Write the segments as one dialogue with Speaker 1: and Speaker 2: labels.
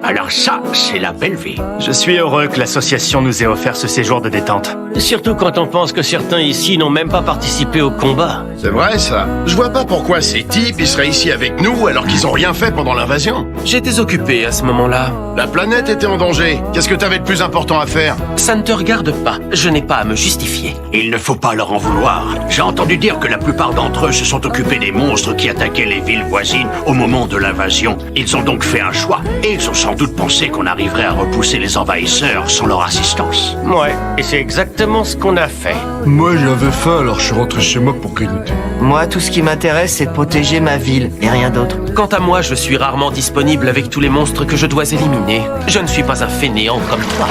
Speaker 1: Alors ça, c'est la belle vie.
Speaker 2: Je suis heureux que l'association nous ait offert ce séjour de détente.
Speaker 3: Surtout quand on pense que certains ici n'ont même pas participé au combat.
Speaker 4: C'est vrai, ça. Je vois pas pourquoi ces types, ils seraient ici avec nous alors qu'ils ont rien fait pendant l'invasion.
Speaker 5: J'étais occupé à ce moment-là.
Speaker 4: La planète était en danger. Qu'est-ce que t'avais de plus important à faire?
Speaker 5: Ça ne te regarde pas. Je n'ai pas à me justifier.
Speaker 1: Il ne faut pas leur en vouloir. J'ai entendu dire que la plupart d'entre eux se sont occupés des monstres qui attaquaient les villes voisines au moment de l'invasion. Ils ont donc fait un choix. Et ils ont sans doute pensé qu'on arriverait à repousser les envahisseurs sans leur assistance.
Speaker 3: Ouais, et c'est exactement ce qu'on a fait.
Speaker 6: Moi, j'avais faim, alors je suis rentré chez moi pour grignoter.
Speaker 7: Moi, tout ce qui m'intéresse, c'est de protéger ma ville, et rien d'autre.
Speaker 5: Quant à moi, je suis rarement disponible avec tous les monstres que je dois éliminer. Je ne suis pas un fainéant comme toi.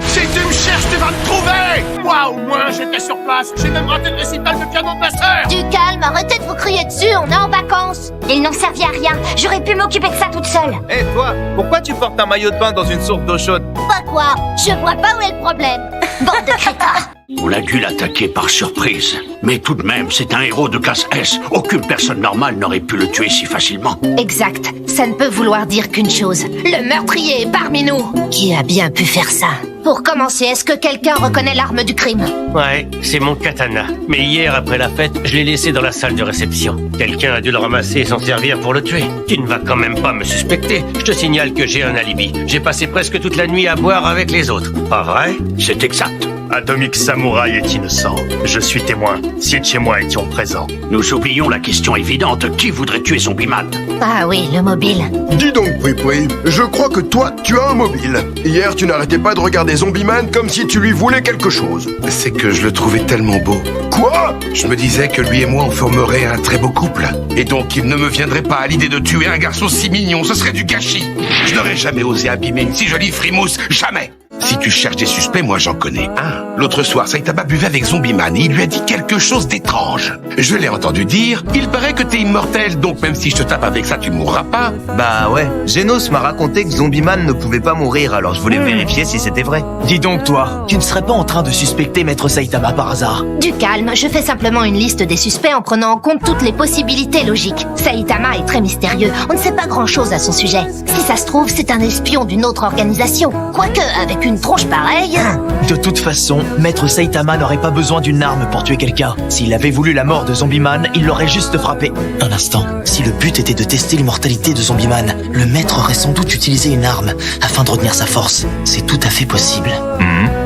Speaker 4: Si tu me cherches, tu vas me trouver! Moi, au moins, j'étais sur place. J'ai même raté le récital de piano de ma sœur!
Speaker 8: Du calme, arrêtez de vous crier dessus, on est en vacances. Ils n'ont servi à rien, j'aurais pu m'occuper de ça toute seule.
Speaker 9: Hé toi, pourquoi tu portes un maillot de bain dans une source d'eau chaude?
Speaker 8: Pas quoi, je vois pas où est le problème. Bande de crétins.
Speaker 1: On a dû l'attaquer par surprise. Mais tout de même, c'est un héros de classe S. Aucune personne normale n'aurait pu le tuer si facilement.
Speaker 8: Exact, ça ne peut vouloir dire qu'une chose. Le meurtrier est parmi nous. Qui a bien pu faire ça? Pour commencer, est-ce que quelqu'un reconnaît l'arme du crime?
Speaker 3: Ouais, c'est mon katana. Mais hier, après la fête, je l'ai laissé dans la salle de réception. Quelqu'un a dû le ramasser et s'en servir pour le tuer. Tu ne vas quand même pas me suspecter. Je te signale que j'ai un alibi. J'ai passé presque toute la nuit à boire avec les autres. Pas vrai?
Speaker 1: C'est exact.
Speaker 2: Atomic Samurai est innocent. Je suis témoin. Si chez moi étions présents.
Speaker 1: Nous oublions la question évidente. Qui voudrait tuer Zombieman?
Speaker 8: Ah oui, le mobile.
Speaker 6: Dis donc, Pripri, je crois que toi, tu as un mobile. Hier, tu n'arrêtais pas de regarder Zombieman comme si tu lui voulais quelque chose.
Speaker 10: C'est que je le trouvais tellement beau.
Speaker 6: Quoi?
Speaker 10: Je me disais que lui et moi, on formerait un très beau couple. Et donc, il ne me viendrait pas à l'idée de tuer un garçon si mignon. Ce serait du gâchis. Je n'aurais jamais osé abîmer une si jolie frimousse. Jamais. Si tu cherches des suspects, moi j'en connais un. L'autre soir, Saitama buvait avec Zombieman et il lui a dit quelque chose d'étrange. Je l'ai entendu dire, il paraît que t'es immortel, donc même si je te tape avec ça, tu ne mourras pas.
Speaker 9: Bah ouais, Genos m'a raconté que Zombieman ne pouvait pas mourir, alors je voulais vérifier si c'était vrai.
Speaker 11: Dis donc toi, tu ne serais pas en train de suspecter Maître Saitama par hasard?
Speaker 8: Du calme, je fais simplement une liste des suspects en prenant en compte toutes les possibilités logiques. Saitama est très mystérieux, on ne sait pas grand-chose à son sujet. Si ça se trouve, c'est un espion d'une autre organisation. Quoique, avec une tronche pareille...
Speaker 11: De toute façon, Maître Saitama n'aurait pas besoin d'une arme pour tuer quelqu'un. S'il avait voulu la mort de Zombieman, il l'aurait juste frappé. Un instant, si le but était de tester l'immortalité de Zombieman, le maître aurait sans doute utilisé une arme afin de retenir sa force. C'est tout à fait possible.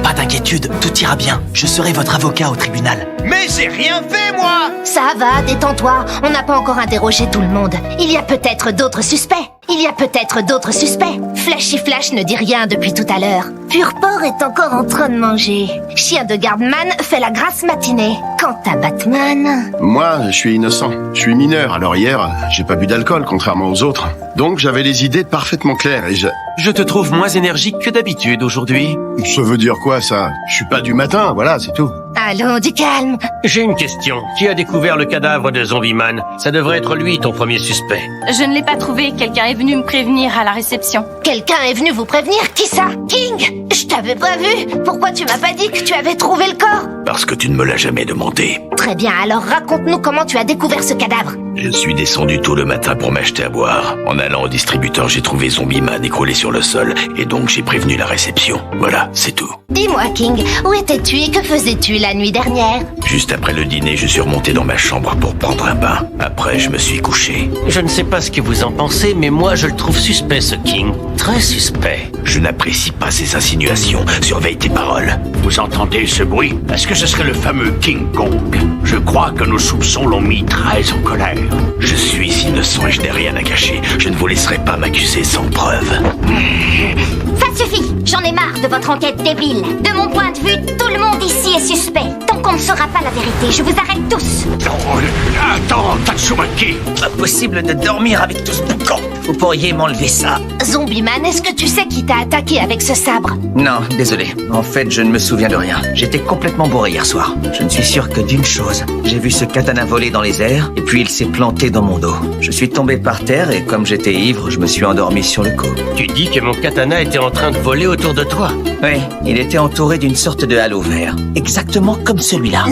Speaker 11: Pas d'inquiétude, tout ira bien. Je serai votre avocat au tribunal.
Speaker 9: Mais j'ai rien fait, moi!
Speaker 8: Ça va, détends-toi, on n'a pas encore interrogé tout le monde. Il y a peut-être d'autres suspects. Flashy Flash ne dit rien depuis tout à l'heure. Purport est encore en train de manger. Chien de garde-man fait la grasse matinée. Quant à Batman...
Speaker 4: Moi, je suis innocent. Je suis mineur, alors hier, j'ai pas bu d'alcool, contrairement aux autres. Donc j'avais les idées parfaitement claires et
Speaker 5: Je te trouve moins énergique que d'habitude aujourd'hui.
Speaker 4: Ça veut dire quoi, ça? Je suis pas du matin, voilà, c'est tout.
Speaker 8: Allons, du calme.
Speaker 3: J'ai une question. Qui a découvert le cadavre de Zombieman? Ça devrait être lui, ton premier suspect.
Speaker 12: Je ne l'ai pas trouvé. Quelqu'un est venu me prévenir à la réception.
Speaker 8: Quelqu'un est venu vous prévenir? Qui ça? King? Je t'avais pas vu. Pourquoi tu m'as pas dit que tu avais trouvé le corps?
Speaker 1: Parce que tu ne me l'as jamais demandé.
Speaker 8: Très bien, alors raconte-nous comment tu as découvert ce cadavre.
Speaker 1: Je suis descendu tôt le matin pour m'acheter à boire. En allant au distributeur, j'ai trouvé Zombieman écroulé sur le sol, et donc j'ai prévenu la réception. Voilà, c'est tout.
Speaker 8: Dis-moi, King, où étais-tu et que faisais-tu la nuit dernière?
Speaker 1: Juste après le dîner, je suis remonté dans ma chambre pour prendre un bain. Après, je me suis couché.
Speaker 3: Je ne sais pas ce que vous en pensez, mais moi je le trouve suspect, ce King. Très suspect.
Speaker 1: Je n'apprécie pas ces insinuations. Surveille tes paroles. Vous entendez ce bruit? Est-ce que ce serait le fameux King Kong? Je crois que nos soupçons l'ont mis très en colère. Je suis innocent et je n'ai rien à cacher. Je ne vous laisserai pas m'accuser sans preuve.
Speaker 8: Ça suffit, j'en ai marre de votre enquête débile. De mon point de vue, tout le monde ici est suspect. Tant qu'on ne saura pas la vérité, je vous arrête tous.
Speaker 1: Oh, attends, Tatsumaki.
Speaker 11: Impossible de dormir avec tout ce boucan. Vous pourriez m'enlever ça.
Speaker 8: Zombieman, est-ce que tu sais qui t'a attaqué avec ce sabre?
Speaker 11: Non, désolé. En fait, je ne me souviens de rien. J'étais complètement bourré hier soir. Je ne suis sûr que d'une chose. J'ai vu ce katana voler dans les airs, et puis il s'est planté dans mon dos. Je suis tombé par terre, et comme j'étais ivre, je me suis endormi sur le coup.
Speaker 3: Tu dis que mon katana était en train de voler autour de toi?
Speaker 11: Oui, il était entouré d'une sorte de halo vert. Exactement comme celui-là.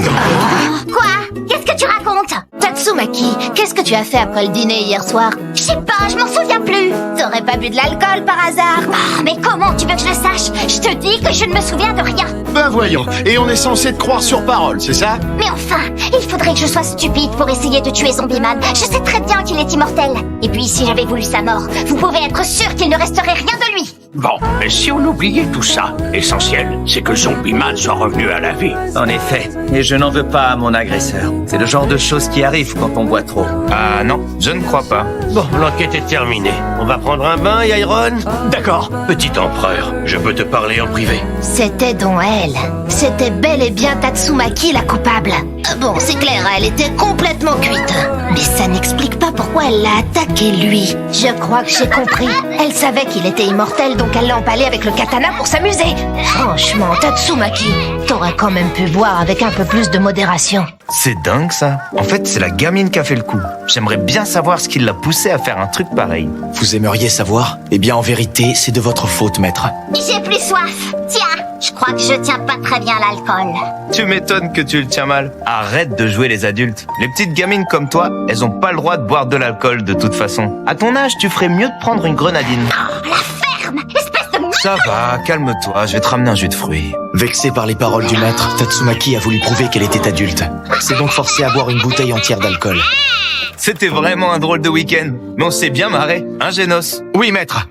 Speaker 8: Quoi? Qu'est-ce que tu racontes? Tatsumaki, qu'est-ce que tu as fait après le dîner hier soir? sais pas, je m'en souviens plus. T'aurais pas bu de l'alcool par hasard? Oh, mais comment tu veux que je le sache? Je te dis que je ne me souviens de rien.
Speaker 4: Ben voyons, et on est censé te croire sur parole, c'est ça?
Speaker 8: Mais enfin, il faudrait que je sois stupide pour essayer de tuer Zombieman. Je sais très bien qu'il est immortel. Et puis, si j'avais voulu sa mort, vous pouvez être sûr qu'il ne resterait rien de lui.
Speaker 1: Bon, mais si on oubliait tout ça, l'essentiel, c'est que Zombieman soit revenu à la vie.
Speaker 9: En effet, et je n'en veux pas à mon agresseur. C'est le genre de choses qui arrivent quand on boit trop. Ah non, je ne crois pas.
Speaker 3: Bon, l'enquête est terminée. On va prendre un bain, Iron?
Speaker 11: D'accord.
Speaker 3: Petit empereur, je peux te parler en privé.
Speaker 8: C'était donc elle. C'était bel et bien Tatsumaki la coupable. Bon, c'est clair, elle était complètement cuite. Mais ça n'explique pas pourquoi elle l'a attaqué lui. Je crois que j'ai compris. Elle savait qu'il était immortel, donc elle l'a empalé avec le katana pour s'amuser. Franchement, Tatsumaki, t'aurais quand même pu boire avec un peu plus de modération.
Speaker 9: C'est dingue ça. En fait, c'est la gamine qui a fait le coup. J'aimerais bien savoir ce qui l'a poussé à faire un truc pareil.
Speaker 11: Vous aimeriez savoir? Eh bien, en vérité, c'est de votre faute, maître.
Speaker 8: J'ai plus soif. Tiens, je crois que je tiens pas très bien l'alcool.
Speaker 9: Tu m'étonnes que tu le tiens mal. Arrête de jouer les adultes. Les petites gamines comme toi, elles ont pas le droit de boire de l'alcool de toute façon. À ton âge, tu ferais mieux de prendre une grenadine.
Speaker 8: Oh, la ferme, espèce de...
Speaker 9: Ça va, calme-toi, je vais te ramener un jus de fruits.
Speaker 11: Vexé par les paroles du maître, Tatsumaki a voulu prouver qu'elle était adulte. C'est donc forcé à boire une bouteille entière d'alcool.
Speaker 9: C'était vraiment un drôle de week-end, mais on s'est bien marré, hein Génos?
Speaker 11: Oui, maître.